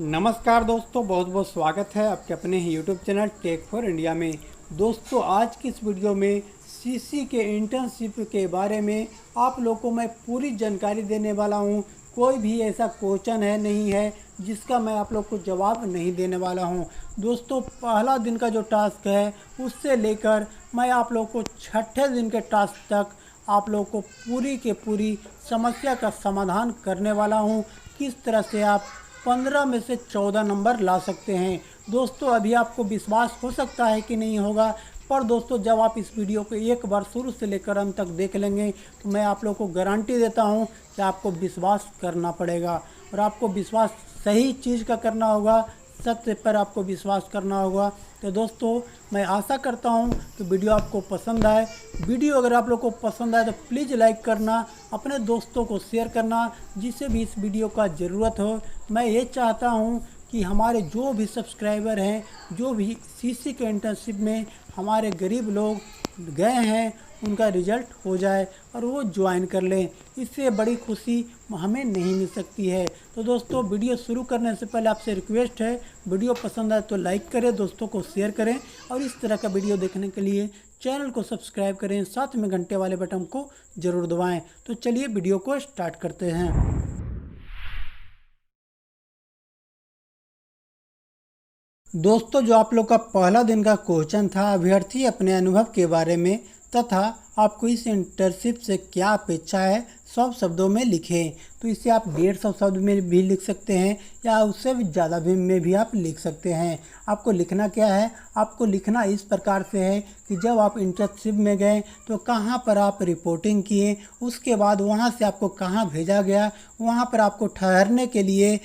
नमस्कार दोस्तों, बहुत बहुत स्वागत है आपके अपने ही YouTube channel tech for India में। दोस्तों, आज की इस वीडियो में सीसी के इंटर्नशिप के बारे में आप लोगों को मैं पूरी जानकारी देने वाला हूं। कोई भी ऐसा क्वेश्चन है नहीं है जिसका मैं आप लोग को जवाब नहीं देने वाला हूं। दोस्तों, पहला दिन का जो टास्क है उससे लेकर मैं आप लोग को छठे दिन के टास्क तक आप लोग को पूरी के पूरी समस्या का समाधान करने वाला हूं। किस तरह से आप 15 में से 14 नंबर ला सकते हैं। दोस्तों, अभी आपको विश्वास हो सकता है कि नहीं होगा, पर दोस्तों जब आप इस वीडियो को एक बार शुरू से लेकर अंत तक देख लेंगे तो मैं आप लोगों को गारंटी देता हूं कि आपको विश्वास करना पड़ेगा। और आपको विश्वास सही चीज़ का करना होगा, सत्य पर आपको विश्वास करना होगा। तो दोस्तों, मैं आशा करता हूं कि वीडियो आपको पसंद आए। वीडियो अगर आप लोग को पसंद आए तो प्लीज़ लाइक करना, अपने दोस्तों को शेयर करना जिसे भी इस वीडियो का ज़रूरत हो। मैं ये चाहता हूं कि हमारे जो भी सब्सक्राइबर हैं, जो भी सीसी के इंटर्नशिप में हमारे गरीब लोग गए हैं, उनका रिजल्ट हो जाए और वो ज्वाइन कर लें। इससे बड़ी खुशी हमें नहीं मिल सकती है। तो दोस्तों, वीडियो शुरू करने से पहले आपसे रिक्वेस्ट है, वीडियो पसंद आए तो लाइक करें, दोस्तों को शेयर करें और इस तरह का वीडियो देखने के लिए चैनल को सब्सक्राइब करें, साथ में घंटे वाले बटन को ज़रूर दबाएं। तो चलिए वीडियो को स्टार्ट करते हैं। दोस्तों, जो आप लोग का पहला दिन का क्वेश्चन था, अभ्यर्थी अपने अनुभव के बारे में तथा आपको इस इंटर्नशिप से क्या अपेक्षा है 100 शब्दों में लिखें। तो इसे आप 150 शब्द में भी लिख सकते हैं या उससे भी ज़्यादा में भी आप लिख सकते हैं। आपको लिखना क्या है? आपको लिखना इस प्रकार से है कि जब आप इंटर्नशिप में गए तो कहाँ पर आप रिपोर्टिंग किए, उसके बाद वहाँ से आपको कहाँ भेजा गया, वहाँ पर आपको ठहरने के लिए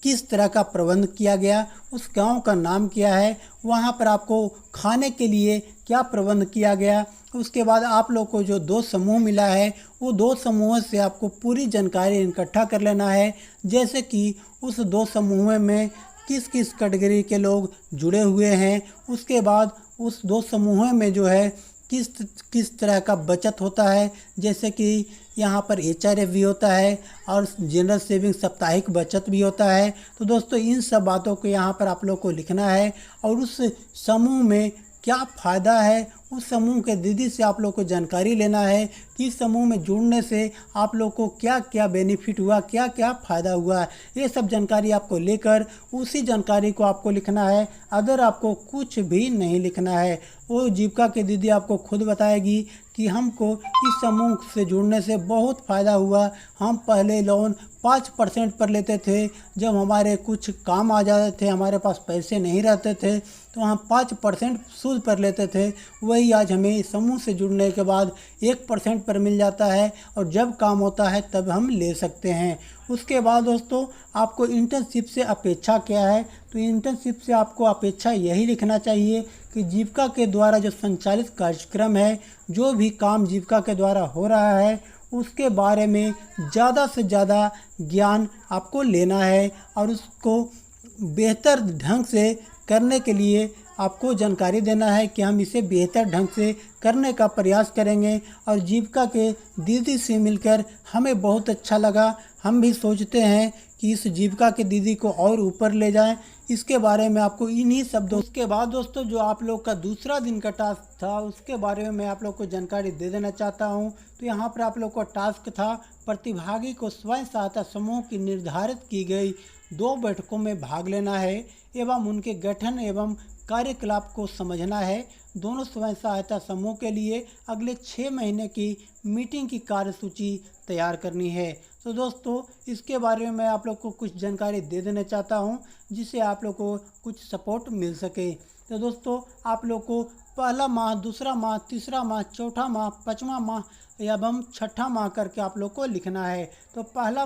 किस तरह का प्रबंध किया गया, उस गांव का नाम क्या है, वहां पर आपको खाने के लिए क्या प्रबंध किया गया। उसके बाद आप लोग को जो 2 समूह मिला है, वो 2 समूहों से आपको पूरी जानकारी इकट्ठा कर लेना है। जैसे कि उस 2 समूहों में किस किस कैटेगरी के लोग जुड़े हुए हैं, उसके बाद उस 2 समूहों में जो है किस किस तरह का बचत होता है। जैसे कि यहाँ पर HRF भी होता है और जनरल सेविंग साप्ताहिक बचत भी होता है। तो दोस्तों, इन सब बातों को यहाँ पर आप लोग को लिखना है और उस समूह में क्या फ़ायदा है, उस समूह के दीदी से आप लोग को जानकारी लेना है कि इस समूह में जुड़ने से आप लोग को क्या क्या बेनिफिट हुआ, क्या क्या फ़ायदा हुआ। ये सब जानकारी आपको लेकर उसी जानकारी को आपको लिखना है। अदर आपको कुछ भी नहीं लिखना है। वो जीविका की दीदी आपको खुद बताएगी कि हमको इस समूह से जुड़ने से बहुत फ़ायदा हुआ। हम पहले लोन 5% पर लेते थे, जब हमारे कुछ काम आ जाते थे, हमारे पास पैसे नहीं रहते थे तो हम 5% सूद पर लेते थे। वही आज हमें इस समूह से जुड़ने के बाद 1% पर मिल जाता है और जब काम होता है तब हम ले सकते हैं। उसके बाद दोस्तों, आपको इंटर्नशिप से अपेक्षा क्या है? तो इंटर्नशिप से आपको अपेक्षा यही लिखना चाहिए कि जीविका के द्वारा जो संचालित कार्यक्रम है, जो भी काम जीविका के द्वारा हो रहा है, उसके बारे में ज़्यादा से ज़्यादा ज्ञान आपको लेना है और उसको बेहतर ढंग से करने के लिए आपको जानकारी देना है कि हम इसे बेहतर ढंग से करने का प्रयास करेंगे। और जीविका के दीदी से मिलकर हमें बहुत अच्छा लगा। हम भी सोचते हैं कि इस जीविका के दीदी को और ऊपर ले जाएं। इसके बारे में आपको इन्हीं शब्दों उसके बाद दोस्तों, जो आप लोग का दूसरा दिन का टास्क था उसके बारे में मैं आप लोग को जानकारी दे देना चाहता हूं। तो यहाँ पर आप लोग का टास्क था, प्रतिभागी को स्वयं सहायता समूह की निर्धारित की गई 2 बैठकों में भाग लेना है एवं उनके गठन एवं कार्यकलाप को समझना है। दोनों स्वयं सहायता समूह के लिए अगले 6 महीने की मीटिंग की कार्यसूची तैयार करनी है। तो दोस्तों, इसके बारे में मैं आप लोग को कुछ जानकारी दे देना चाहता हूं जिससे आप लोग को कुछ सपोर्ट मिल सके। तो दोस्तों, आप लोग को पहला माह, दूसरा माह, तीसरा माह, चौथा माह, 5वां माह एवं 6ठा माह करके आप लोग को लिखना है। तो पहला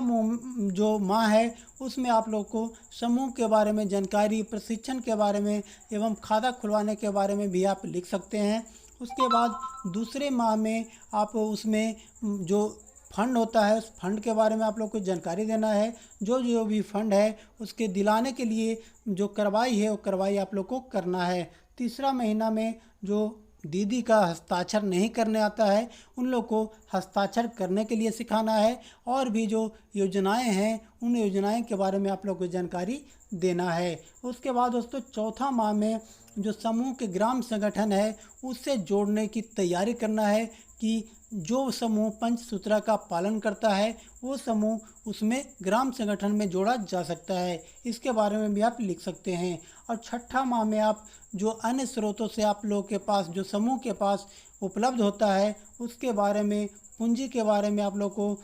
जो माह है उसमें आप लोग को समूह के बारे में जानकारी, प्रशिक्षण के बारे में एवं खाता खुलवाने के बारे में भी आप लिख सकते हैं। उसके बाद दूसरे माह में आप उसमें जो फंड होता है उस फंड के बारे में आप लोग को जानकारी देना है। जो जो भी फंड है उसके दिलाने के लिए जो कार्रवाई है वो कार्रवाई आप लोग को करना है। तीसरा महीना में जो दीदी का हस्ताक्षर नहीं करने आता है उन लोग को हस्ताक्षर करने के लिए सिखाना है और भी जो योजनाएं हैं उन योजनाएं के बारे में आप लोग को जानकारी देना है। उसके बाद दोस्तों चौथा माह में जो समूह के ग्राम संगठन है उससे जोड़ने की तैयारी करना है कि जो समूह पंचसूत्रा का पालन करता है वो समूह उसमें ग्राम संगठन में जोड़ा जा सकता है। इसके बारे में भी आप लिख सकते हैं। और छठा माह में आप जो अन्य स्रोतों से आप लोग के पास जो समूह के पास उपलब्ध होता है उसके बारे में, पूंजी के बारे में आप लोग को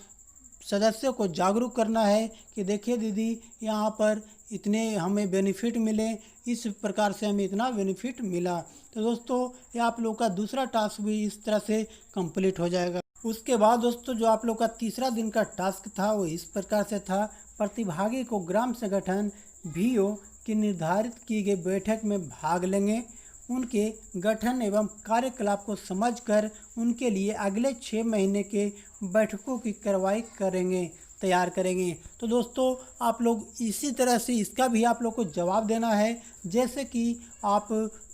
सदस्यों को जागरूक करना है कि देखिए दीदी यहाँ पर इतने हमें बेनिफिट मिले, इस प्रकार से हमें इतना बेनिफिट मिला। तो दोस्तों ये आप लोग का दूसरा टास्क भी इस तरह से कंप्लीट हो जाएगा। उसके बाद दोस्तों जो आप लोग का तीसरा दिन का टास्क था वो इस प्रकार से था। प्रतिभागी को ग्राम संगठन VO की निर्धारित की गई बैठक में भाग लेंगे, उनके गठन एवं कार्यकलाप को समझकर उनके लिए अगले 6 महीने के बैठकों की कार्रवाई तैयार करेंगे। तो दोस्तों आप लोग इसी तरह से इसका भी आप लोग को जवाब देना है। जैसे कि आप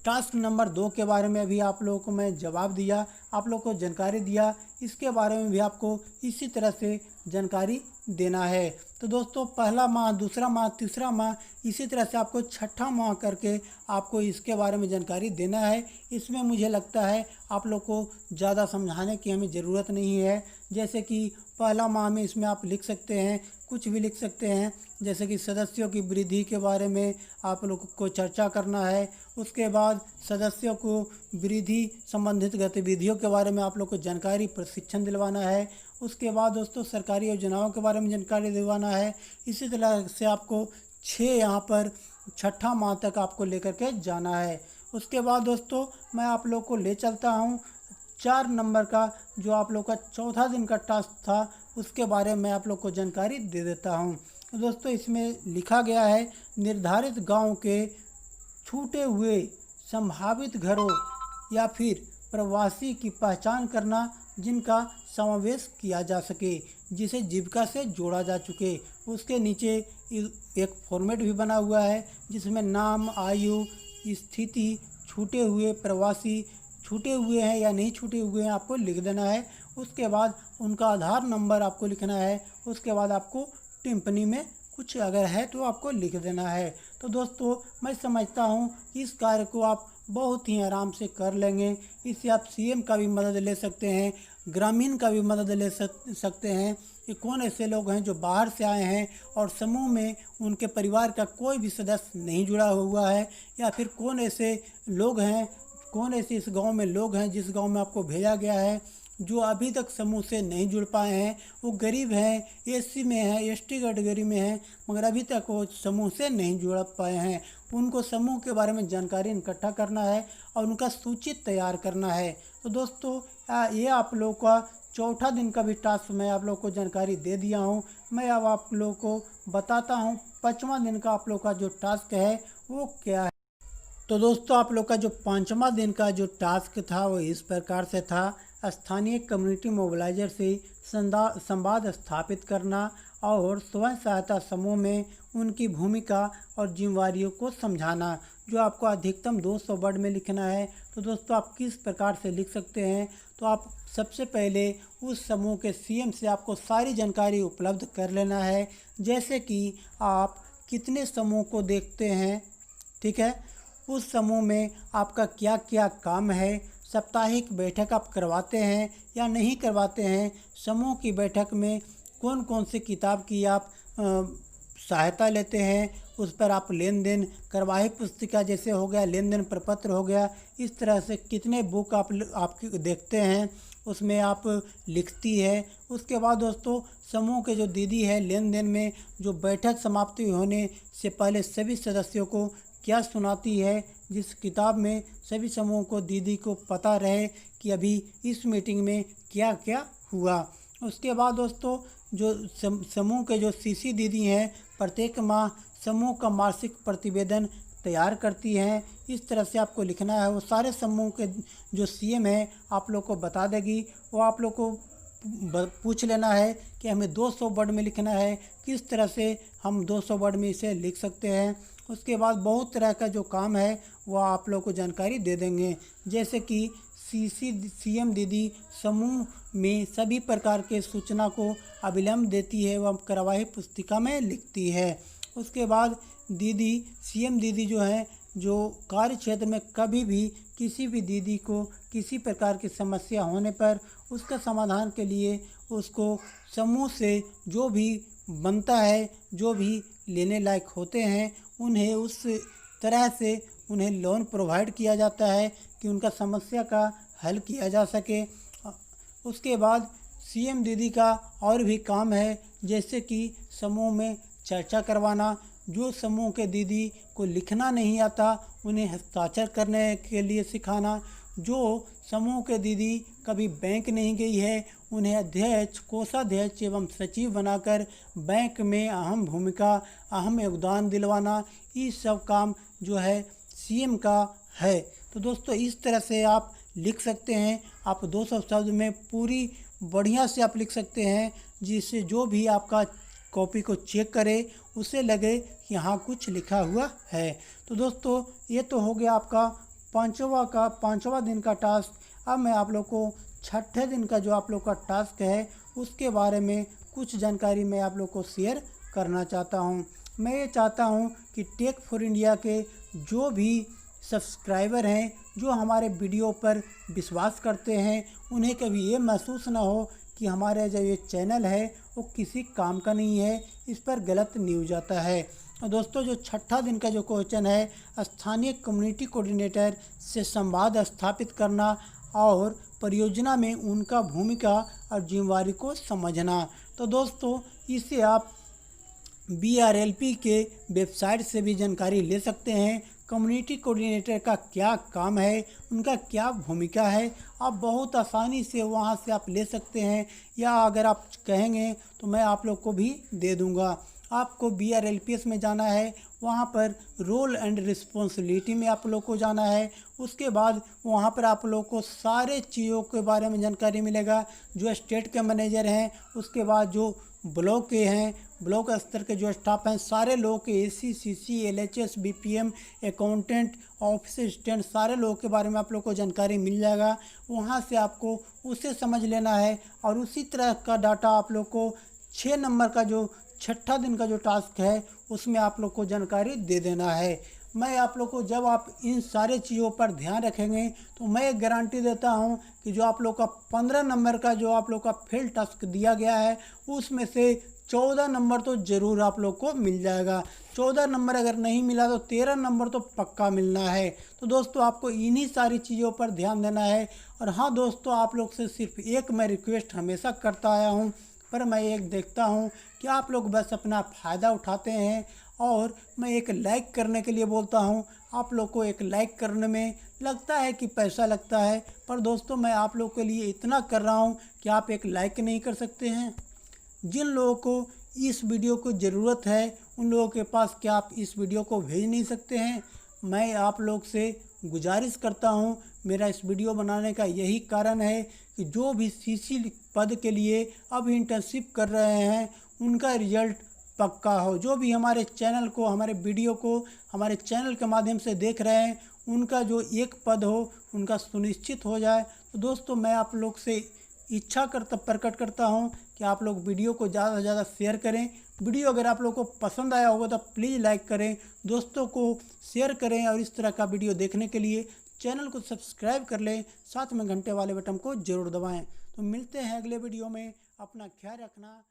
टास्क नंबर 2 के बारे में भी आप लोगों को मैं जवाब दिया, आप लोग को जानकारी दिया, इसके बारे में भी आपको इसी तरह से जानकारी देना है। तो दोस्तों पहला माह, दूसरा माह, तीसरा माह, इसी तरह से आपको छठा माह करके आपको इसके बारे में जानकारी देना है। इसमें मुझे लगता है आप लोग को ज़्यादा समझाने की हमें ज़रूरत नहीं है। जैसे कि पहला माह में इसमें आप लिख सकते हैं, कुछ भी लिख सकते हैं, जैसे कि सदस्यों की वृद्धि के बारे में आप लोग को चर्चा करना है। उसके बाद सदस्यों को वृद्धि संबंधित गतिविधियों के बारे में आप लोग को जानकारी, प्रशिक्षण दिलवाना है। उसके बाद दोस्तों सरकारी योजनाओं के बारे में जानकारी दिलवाना है। इसी तरह से आपको 6 यहाँ पर छठा माह तक आपको लेकर के जाना है। उसके बाद दोस्तों मैं आप लोग को ले चलता हूँ 4 नंबर का जो आप लोग का चौथा दिन का टास्क था उसके बारे में आप लोग को जानकारी दे देता हूँ। तो दोस्तों इसमें लिखा गया है निर्धारित गांव के छूटे हुए संभावित घरों या फिर प्रवासी की पहचान करना जिनका समावेश किया जा सके, जिसे जीविका से जोड़ा जा चुके। उसके नीचे एक फॉर्मेट भी बना हुआ है जिसमें नाम, आयु, स्थिति, छूटे हुए प्रवासी, छूटे हुए हैं या नहीं छूटे हुए हैं आपको लिख देना है। उसके बाद उनका आधार नंबर आपको लिखना है। उसके बाद आपको टिप्पणी में कुछ अगर है तो आपको लिख देना है। तो दोस्तों मैं समझता हूँ इस कार्य को आप बहुत ही आराम से कर लेंगे। इससे आप CM का भी मदद ले सकते हैं, ग्रामीण का भी मदद ले सकते हैं कि कौन ऐसे लोग हैं जो बाहर से आए हैं और समूह में उनके परिवार का कोई भी सदस्य नहीं जुड़ा हुआ है, या फिर कौन ऐसे लोग हैं, कौन ऐसे इस गांव में लोग हैं जिस गांव में आपको भेजा गया है जो अभी तक समूह से नहीं जुड़ पाए हैं, वो गरीब हैं, SC में हैं, ST कैटेगरी में हैं, मगर अभी तक वो समूह से नहीं जुड़ पाए हैं। उनको समूह के बारे में जानकारी इकट्ठा करना है और उनका सूची तैयार करना है। तो दोस्तों ये आप लोगों का चौथा दिन का भी टास्क मैं आप लोग को जानकारी दे दिया हूँ। मैं अब आप लोग को बताता हूँ 5वां दिन का आप लोग का जो टास्क है वो क्या है। तो दोस्तों आप लोग का जो 5वां दिन का जो टास्क था वो इस प्रकार से था। स्थानीय कम्युनिटी मोबिलाइजर से संवाद स्थापित करना और स्वयं सहायता समूह में उनकी भूमिका और जिम्मेदारियों को समझाना, जो आपको अधिकतम 200 वर्ड में लिखना है। तो दोस्तों आप किस प्रकार से लिख सकते हैं, तो आप सबसे पहले उस समूह के CM से आपको सारी जानकारी उपलब्ध कर लेना है। जैसे कि आप कितने समूह को देखते हैं, ठीक है, उस समूह में आपका क्या क्या काम है, साप्ताहिक बैठक आप करवाते हैं या नहीं करवाते हैं, समूह की बैठक में कौन कौन सी किताब की आप सहायता लेते हैं, उस पर आप लेन देन, कार्यवाही पुस्तिका जैसे हो गया, लेन देन प्रपत्र हो गया, इस तरह से कितने बुक आप देखते हैं उसमें आप लिखती है। उसके बाद दोस्तों समूह के जो दीदी है लेन देन में जो बैठक समाप्ति होने से पहले सभी सदस्यों को क्या सुनाती है, जिस किताब में सभी समूह को दीदी को पता रहे कि अभी इस मीटिंग में क्या क्या हुआ। उसके बाद दोस्तों जो समूह के जो CC दीदी हैं प्रत्येक माह समूह का मासिक प्रतिवेदन तैयार करती हैं। इस तरह से आपको लिखना है। वो सारे समूह के जो CM है आप लोग को बता देगी। वो आप लोग को पूछ लेना है कि हमें 200 वर्ड में लिखना है, किस तरह से हम 200 वर्ड में इसे लिख सकते हैं। उसके बाद बहुत तरह का जो काम है वो आप लोग को जानकारी दे देंगे, जैसे कि सीएम दीदी समूह में सभी प्रकार के सूचना को अविलंब देती है व कार्यवाही पुस्तिका में लिखती है। उसके बाद सीएम दीदी जो है, जो कार्य क्षेत्र में कभी भी किसी भी दीदी को किसी प्रकार की समस्या होने पर उसका समाधान के लिए उसको समूह से जो भी बनता है, जो भी लेने लायक होते हैं, उन्हें उस तरह से उन्हें लोन प्रोवाइड किया जाता है कि उनका समस्या का हल किया जा सके। उसके बाद सीएम दीदी का और भी काम है, जैसे कि समूह में चर्चा करवाना। जो समूह के दीदी को लिखना नहीं आता उन्हें हस्ताक्षर करने के लिए सिखाना। जो समूह के दीदी कभी बैंक नहीं गई है उन्हें अध्यक्ष, कोषाध्यक्ष एवं सचिव बनाकर बैंक में अहम योगदान दिलवाना। ये सब काम जो है सीएम का है। तो दोस्तों इस तरह से आप लिख सकते हैं। आप 200 शब्द में पूरी बढ़िया से आप लिख सकते हैं, जिससे जो भी आपका कॉपी को चेक करे उसे लगे कि यहाँ कुछ लिखा हुआ है। तो दोस्तों ये तो हो गया आपका पांचवा दिन का टास्क। अब मैं आप लोग को छठे दिन का जो आप लोग का टास्क है उसके बारे में कुछ जानकारी मैं आप लोग को शेयर करना चाहता हूँ। मैं ये चाहता हूँ कि टेक फॉर इंडिया के जो भी सब्सक्राइबर हैं, जो हमारे वीडियो पर विश्वास करते हैं, उन्हें कभी ये महसूस ना हो कि हमारा जो ये चैनल है वो किसी काम का नहीं है, इस पर गलत न्यूज़ आता है। और दोस्तों जो छठा दिन का जो क्वेश्चन है, स्थानीय कम्युनिटी कोऑर्डिनेटर से संवाद स्थापित करना और परियोजना में उनका भूमिका और जिम्मेवारी को समझना। तो दोस्तों इसे आप BRLP के वेबसाइट से भी जानकारी ले सकते हैं। कम्युनिटी कोऑर्डिनेटर का क्या काम है, उनका क्या भूमिका है, आप बहुत आसानी से वहां से आप ले सकते हैं, या अगर आप कहेंगे तो मैं आप लोग को भी दे दूंगा। आपको BRLPS में जाना है, वहाँ पर रोल एंड रिस्पॉन्सिबिलिटी में आप लोग को जाना है। उसके बाद वहाँ पर आप लोग को सारे चीज़ों के बारे में जानकारी मिलेगा। जो स्टेट के मैनेजर हैं, उसके बाद जो ब्लॉक के हैं, ब्लॉक स्तर के जो स्टाफ हैं, सारे लोग के AC, CC, LHS, BPM, accountant, office assistant, सारे लोगों के बारे में आप लोग को जानकारी मिल जाएगा। वहाँ से आपको उसे समझ लेना है और उसी तरह का डाटा आप लोग को 6 नंबर का जो छठा दिन का जो टास्क है उसमें आप लोग को जानकारी दे देना है। मैं आप लोग को जब आप इन सारे चीज़ों पर ध्यान रखेंगे तो मैं एक गारंटी देता हूं कि जो आप लोग का 15 नंबर का जो आप लोग का फील्ड टास्क दिया गया है उसमें से 14 नंबर तो ज़रूर आप लोग को मिल जाएगा। 14 नंबर अगर नहीं मिला तो 13 नंबर तो पक्का मिलना है। तो दोस्तों आपको इन्हीं सारी चीज़ों पर ध्यान देना है। और हाँ दोस्तों, आप लोग से सिर्फ एक मैं रिक्वेस्ट हमेशा करता आया हूँ, पर मैं एक देखता हूँ कि आप लोग बस अपना फ़ायदा उठाते हैं और मैं एक लाइक करने के लिए बोलता हूँ। आप लोग को एक लाइक करने में लगता है कि पैसा लगता है, पर दोस्तों मैं आप लोग के लिए इतना कर रहा हूँ कि आप एक लाइक नहीं कर सकते हैं। जिन लोगों को इस वीडियो को ज़रूरत है उन लोगों के पास क्या आप इस वीडियो को भेज नहीं सकते हैं? मैं आप लोग से गुजारिश करता हूं। मेरा इस वीडियो बनाने का यही कारण है कि जो भी CC पद के लिए अब इंटर्नशिप कर रहे हैं उनका रिजल्ट पक्का हो। जो भी हमारे चैनल को, हमारे वीडियो को हमारे चैनल के माध्यम से देख रहे हैं, उनका जो एक पद हो उनका सुनिश्चित हो जाए। तो दोस्तों मैं आप लोग से इच्छा प्रकट करता हूं कि आप लोग वीडियो को ज़्यादा से ज़्यादा शेयर करें। वीडियो अगर आप लोग को पसंद आया होगा तो प्लीज़ लाइक करें, दोस्तों को शेयर करें और इस तरह का वीडियो देखने के लिए चैनल को सब्सक्राइब कर लें, साथ में घंटे वाले बटन को ज़रूर दबाएं। तो मिलते हैं अगले वीडियो में, अपना ख्याल रखना।